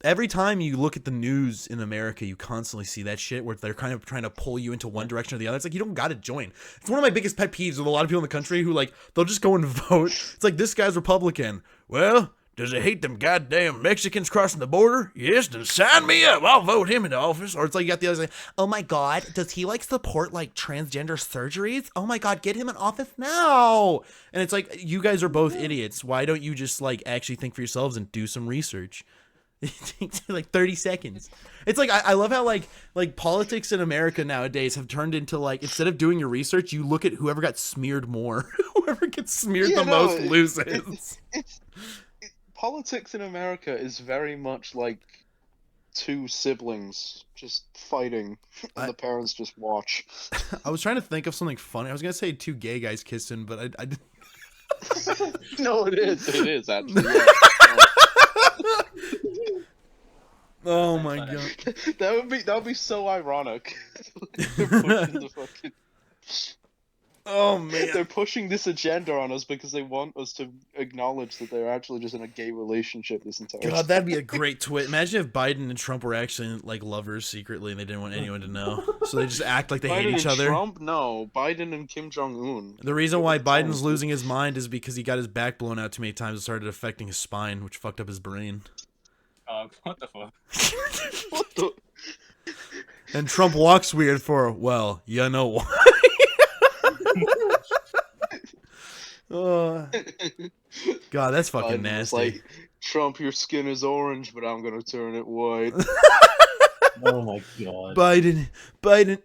every time you look at the news in America, you constantly see that shit where they're kind of trying to pull you into one direction or the other. It's like, you don't got to join. It's one of my biggest pet peeves with a lot of people in the country who, like, they'll just go and vote. It's like, this guy's Republican. Well, does he hate them goddamn Mexicans crossing the border? Yes, then sign me up. I'll vote him into office. Or it's like you got the other like, oh my God, does he, like, support, like, transgender surgeries? Oh my God, get him in office now. And it's like, you guys are both idiots. Why don't you just, like, actually think for yourselves and do some research? It takes like 30 seconds. It's like I love how like politics in America nowadays have turned into like, instead of doing your research, you look at whoever got smeared more. Whoever gets smeared the most loses. Politics in America is very much like two siblings just fighting, and the parents just watch. I was trying to think of something funny. I was gonna say two gay guys kissing, but I didn't. No, it is actually. Yeah. Oh my God, that would be so ironic. They're pushing the fucking. Oh man, they're pushing this agenda on us because they want us to acknowledge that they're actually just in a gay relationship this entire time. God, that'd be a great twist. Imagine if Biden and Trump were actually like lovers secretly and they didn't want anyone to know. So they just act like they hate each other. Trump? No. Biden and Kim Jong-un. The reason why Biden's losing his mind is because he got his back blown out too many times and started affecting his spine, which fucked up his brain. What the fuck? What the? And Trump walks weird for, well, you know why. God, that's fucking Biden nasty. Like, Trump, your skin is orange, but I'm gonna turn it white. Oh my God. Biden. Biden.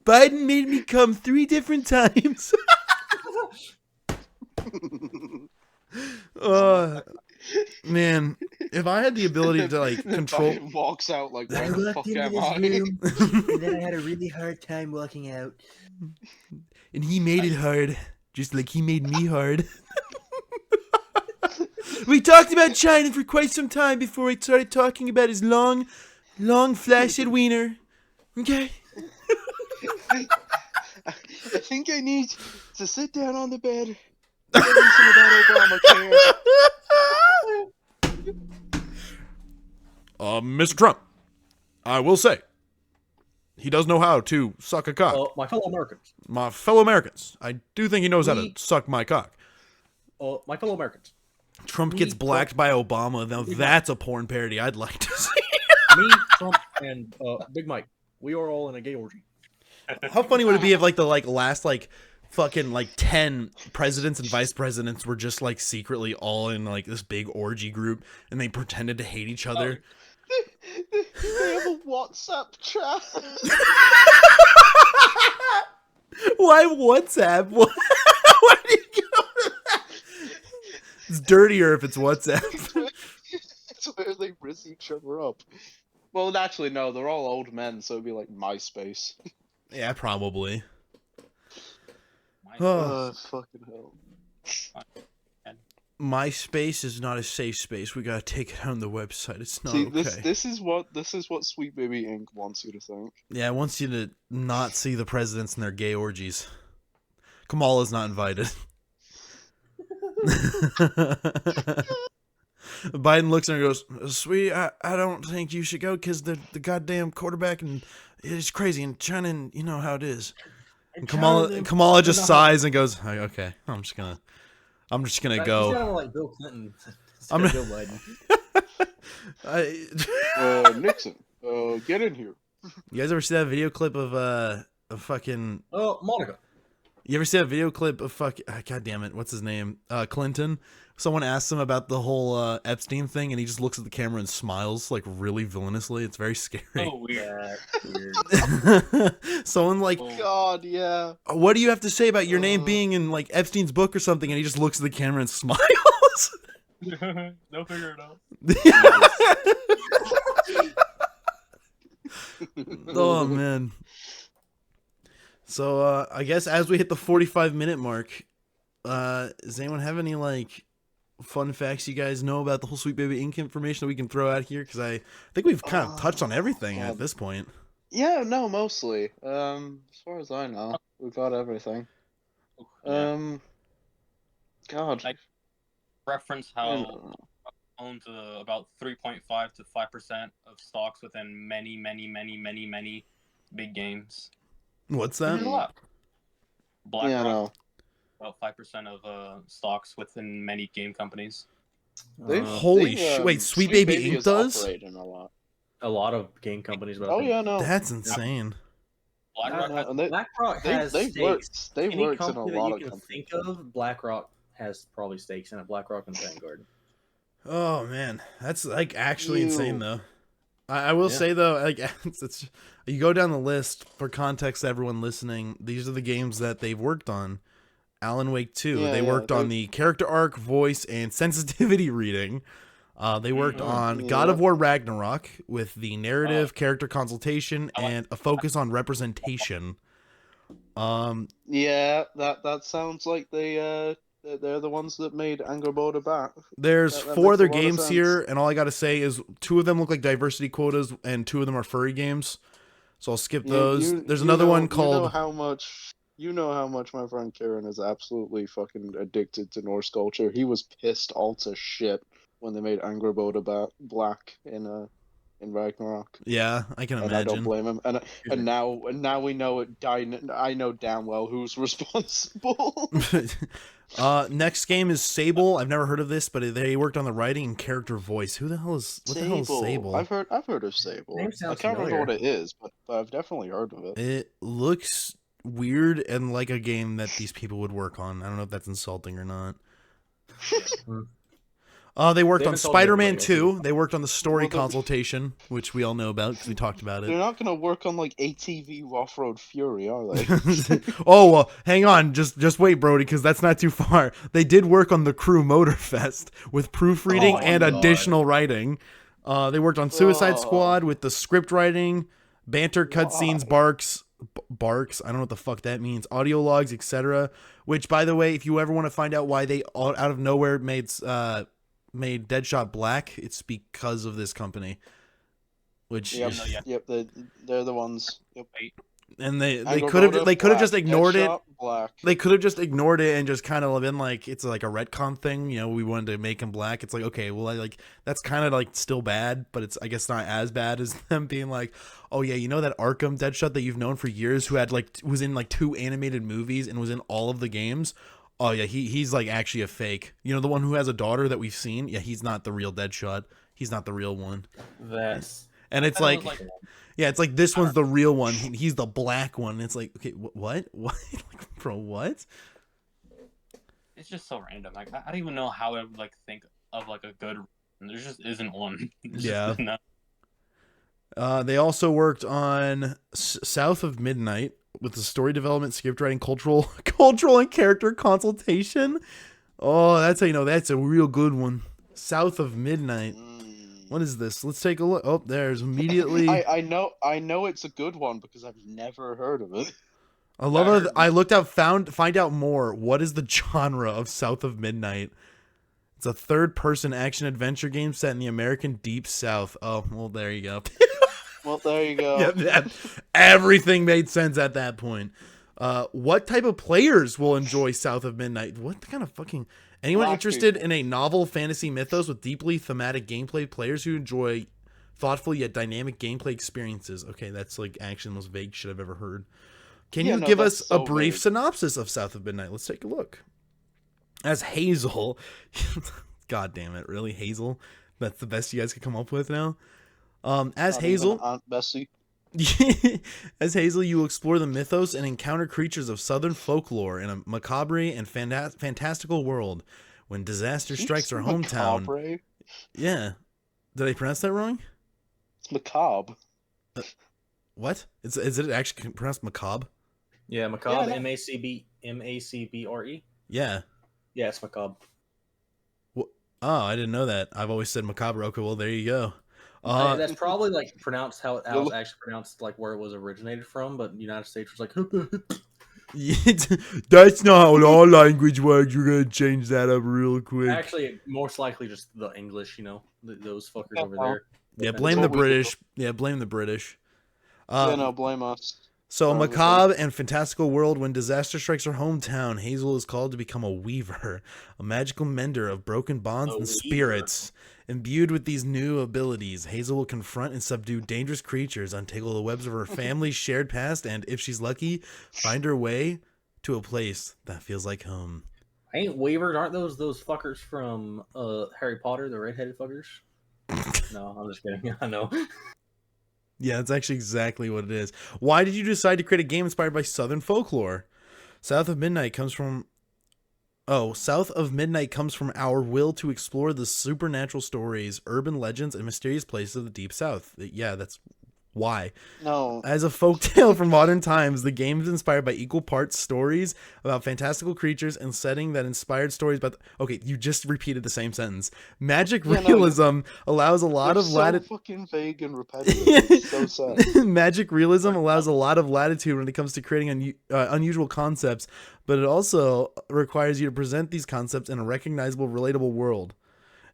Biden made me come 3 different times. Man, if I had the ability to like control, Biden walks out like, where the fuck am I? And then I had a really hard time walking out. And he made it hard, just like he made me hard. We talked about China for quite some time before he started talking about his long, flaccid wiener. Okay. I think I need to sit down on the bed. Some of that Obamacare. Mr. Trump, I will say, he does know how to suck a cock. My fellow Americans. My fellow Americans, I do think he knows how to suck my cock. My fellow Americans. Trump gets blacked by Obama. Now that's a porn parody I'd like to see. Me, Trump, and Big Mike. We are all in a gay orgy. How funny would it be if like the last fucking 10 presidents and vice presidents were just like secretly all in like this big orgy group and they pretended to hate each other? They have a WhatsApp chat. Why WhatsApp? Why do you go to that? It's dirtier if it's WhatsApp. It's where they riz each other up. Well, actually, no, they're all old men, so it'd be like MySpace. Yeah, probably. Oh, fucking hell. MySpace is not a safe space. We gotta take it on the website. It's not See, okay. this is what Sweet Baby Inc. wants you to think. Yeah, it wants you to not see the presidents in their gay orgies. Kamala's not invited. Biden looks at her and goes, "Sweetie, I don't think you should go because the goddamn quarterback and it's crazy in China, and you know how it is." And Kamala just sighs and goes, "Okay, I'm just gonna go." You sound like Bill Clinton. I'm Joe Biden. Nixon, get in here. You guys ever see that video clip of fucking? Oh, Monica. You ever see that video clip of God damn it, what's his name? Clinton. Someone asked him about the whole Epstein thing, and he just looks at the camera and smiles like really villainously. It's very scary. Oh, weird. Someone like, God, yeah. What do you have to say about your name being in like Epstein's book or something? And he just looks at the camera and smiles. They'll figure it out. Oh man. So I guess as we hit the 45-minute mark, does anyone have any like fun facts you guys know about the whole Sweet Baby Inc. information that we can throw out here? Because I think we've kind of touched on everything at this point. Yeah, no, mostly. As far as I know, we've got everything. God. Like, reference how owns about 3.5 to 5% of stocks within many big games. What's that? BlackRock, about 5% of stocks within many game companies. Holy shit! Wait, Sweet Baby Inc. does? A lot of game companies. Oh yeah, no, that's insane. BlackRock has stakes. They've worked in a lot of companies. Think of BlackRock has probably stakes in it. BlackRock and Vanguard. Oh man, that's like actually insane though. I will say though, like it's you go down the list for context to everyone listening. These are the games that they've worked on. Alan Wake 2. They worked on the character arc, voice, and sensitivity reading. They worked on God of War Ragnarok with the narrative, character consultation, and a focus on representation. Yeah, that sounds like they're the ones that made Angry Bird back. There's 4 other games here, and all I gotta say is 2 of them look like diversity quotas, and 2 of them are furry games. So I'll skip those. There's another one called. You know how much my friend Kieran is absolutely fucking addicted to Norse culture. He was pissed all to shit when they made Angry Bird black in Ragnarok. Yeah, I can imagine. I don't blame him. And now we know it. I know damn well who's responsible. Next game is Sable. I've never heard of this, but they worked on the writing and character voice. What the hell is Sable? I've heard of Sable. I can't remember what it is, but I've definitely heard of it. It looks weird and like a game that these people would work on. I don't know if that's insulting or not. They worked on Spider-Man 2. They worked on the story consultation, which we all know about because we talked about it. They're not going to work on like ATV Off-Road Fury, are they? Oh, hang on. Just wait, Brody, because that's not too far. They did work on the Crew Motorfest with proofreading and additional writing. They worked on Suicide Squad with the script writing, banter, cutscenes, barks. I don't know what the fuck that means. Audio logs, etc. Which, by the way, if you ever want to find out why they out of nowhere made Deadshot black, it's because of this company. Which yep, they're the ones. Yep. And they could have just ignored it. Black. They could have just ignored it and just kind of been like, it's like a retcon thing. You know, we wanted to make him black. It's like, okay, well, that's kind of like still bad, but it's I guess not as bad as them being like, oh yeah, you know that Arkham Deadshot that you've known for years, who had was in 2 animated movies and was in all of the games. Oh yeah, he's like actually a fake. You know, the one who has a daughter that we've seen. Yeah, he's not the real Deadshot. He's not the real one. And it's like yeah, it's like this one's the real one. He's the black one. It's like, okay, what? Bro, what? It's just so random. Like I don't even know how I would think of a good. There just isn't one. Yeah. They also worked on South of Midnight with the story development, script writing, cultural and character consultation. Oh, that's how you know that's a real good one. South of Midnight. What is this? Let's take a look. Oh, there's immediately. I know it's a good one because I've never heard of it. I love it. I looked up, find out more. What is the genre of South of Midnight? It's a third-person action-adventure game set in the American Deep South. Oh, well, there you go. Well, there you go. Yep, everything made sense at that point. What type of players will enjoy South of Midnight? What kind of fucking... Anyone Black interested people. in a novel fantasy mythos with deeply thematic gameplay? Players who enjoy thoughtful yet dynamic gameplay experiences. Okay, that's like actually the most vague shit I've ever heard. Can you give us a brief synopsis of South of Midnight? Let's take a look. As Hazel... God damn it, really, Hazel? That's the best you guys could come up with now? As Not Hazel... even Aunt Bessie. As Hazel, you will explore the mythos and encounter creatures of southern folklore in a macabre and fantastical world. When disaster strikes our hometown... Macabre? Yeah. Did I pronounce that wrong? It's macabre. What? Is it actually pronounced macabre? Yeah, macabre. Yeah, Macbre. Yeah. Yeah, it's macabre. Oh, I didn't know that. I've always said macabre. Okay, well, there you go. That's probably like pronounced how it's actually pronounced, like where it was originated from, but the United States was like, that's not how our language works. You're gonna change that up real quick. Actually, most likely just the English, those fuckers over there. Yeah, blame the British. Yeah, blame the British. Blame us. So, a macabre and fantastical world. When disaster strikes her hometown, Hazel is called to become a weaver, a magical mender of broken bonds and spirits. Imbued with these new abilities, Hazel will confront and subdue dangerous creatures, untangle the webs of her family's shared past, and, if she's lucky, find her way to a place that feels like home. Ain't weavers? Aren't those fuckers from Harry Potter, the redheaded fuckers? No, I'm just kidding. I know. Yeah, that's actually exactly what it is. Why did you decide to create a game inspired by Southern folklore? South of Midnight comes from our will to explore the supernatural stories, urban legends, and mysterious places of the Deep South. Yeah, that's why. No. As a folktale from modern times, the game is inspired by equal parts stories about fantastical creatures and setting that inspired stories about... Okay, you just repeated the same sentence. Magic realism allows a lot of latitude... so fucking vague and repetitive. It's so sad. Magic realism allows a lot of latitude when it comes to creating unusual concepts, but it also requires you to present these concepts in a recognizable, relatable world.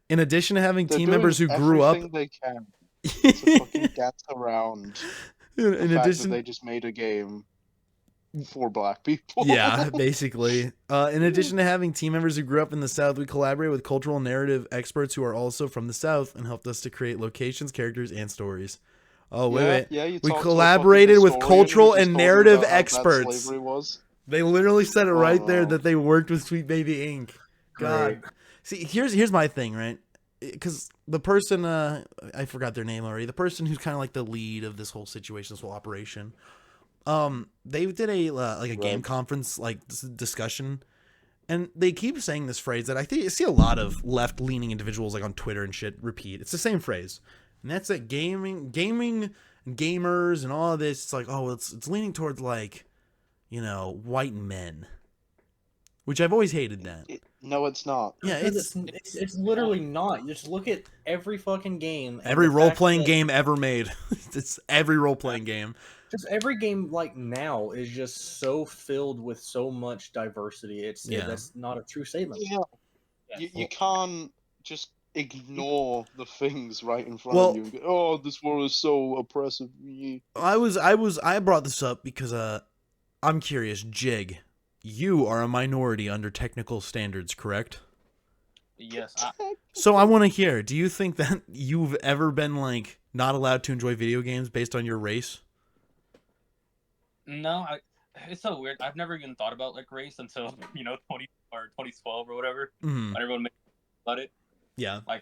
In addition to having team members who grew up... They can. To fucking dance around in fact addition, that they just made a game for black people. Yeah, basically. In addition to having team members who grew up in the South, we collaborate with cultural narrative experts who are also from the South and helped us to create locations, characters, and stories. Oh, wait. Yeah, we collaborated with cultural and narrative experts. Slavery was. They literally said it right there that they worked with Sweet Baby Inc. God. See, here's my thing, right? Because the person, I forgot their name already, the person who's kind of like the lead of this whole situation, this whole operation, they did a game conference, discussion, and they keep saying this phrase that I think you see a lot of left-leaning individuals, like on Twitter and shit, repeat. It's the same phrase, and that's that gaming, and gamers, and all of this, it's like, oh, it's leaning towards, like, white men. Which I've always hated that. No, it's not. Yeah, it's literally not. You just look at every fucking game. Every role-playing game ever made. It's every role-playing game. Just every game like now is just so filled with so much diversity. That's not a true statement. Yeah. You can't just ignore the things right in front of you and go, oh, this world is so oppressive. I brought this up because I'm curious, Jig. You are a minority under technical standards, correct? Yes. So I want to hear, do you think that you've ever been, not allowed to enjoy video games based on your race? No, it's so weird. I've never even thought about, race until, 2012 or whatever. Mm-hmm. When everyone made about it. Yeah. I'm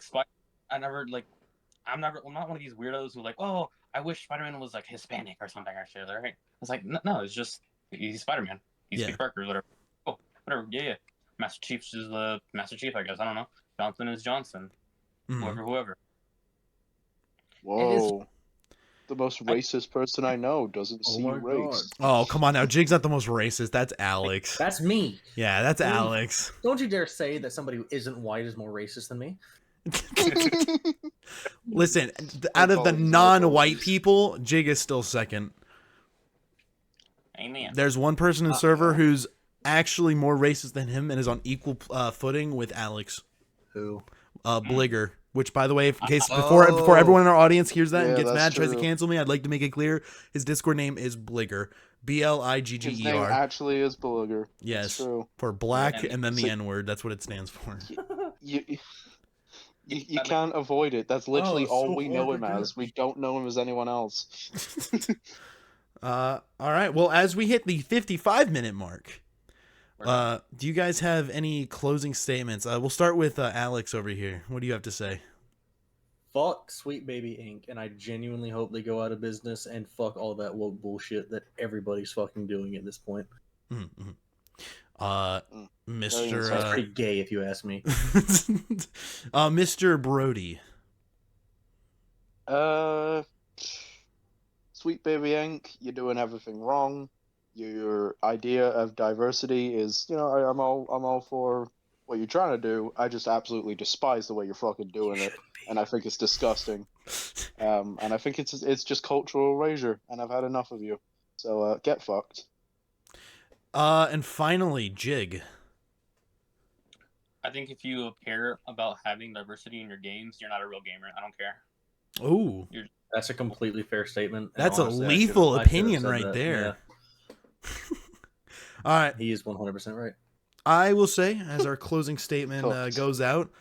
not one of these weirdos who oh, I wish Spider-Man was, Hispanic or something, actually, right? It's no, it's just, he's Spider-Man. He's Peter Parker, whatever. Oh, whatever. Yeah. Master Chief is the Master Chief, I guess. I don't know. Johnson is Johnson. Mm-hmm. Whoever. Whoa. The most racist person I know doesn't see race. Oh, come on now. Jig's not the most racist. That's Alex. That's me. Yeah, that's Alex. Don't you dare say that somebody who isn't white is more racist than me. Listen, out of the non-white people, Jig is still second. Amen. There's one person in server who's actually more racist than him and is on equal footing with Alex. Who? Bligger. Which, by the way, in case before everyone in our audience hears that and gets mad, tries to cancel me, I'd like to make it clear his Discord name is Bligger. Bligger. His name actually is Bligger. Yes, that's true. For black and then the N-word. That's what it stands for. You can't avoid it. That's literally all we know him as. We don't know him as anyone else. All right. Well, as we hit the 55-minute mark, do you guys have any closing statements? We'll start with Alex over here. What do you have to say? Fuck Sweet Baby Inc. And I genuinely hope they go out of business, and fuck all that woke bullshit that everybody's fucking doing at this point. Mm-hmm. Mr. That's pretty gay if you ask me. Mr. Brody. Sweet Baby Inc., you're doing everything wrong. Your idea of diversity is, I'm all for what you're trying to do. I just absolutely despise the way you're fucking doing it, and I think it's disgusting. And I think it's just cultural erasure, and I've had enough of you. So get fucked. And finally, Jig. I think if you care about having diversity in your games, you're not a real gamer. I don't care. Ooh. That's a completely fair statement. That's honestly, a lethal opinion right there. Yeah. All right. He is 100% right. I will say, as our closing statement goes out,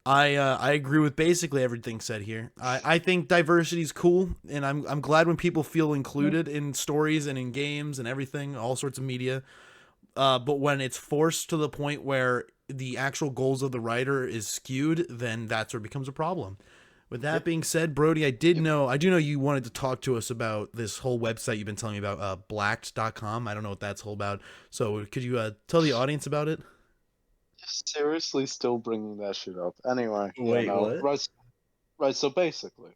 I agree with basically everything said here. I think diversity is cool, and I'm glad when people feel included in stories and in games and everything, all sorts of media. But when it's forced to the point where the actual goals of the writer is skewed, then that's where it becomes a problem. With that being said, Brody, I do know you wanted to talk to us about this whole website you've been telling me about, blacked.com. I don't know what that's all about. So could you tell the audience about it? Seriously, still bringing that shit up. Anyway. Wait, what? Right, so basically,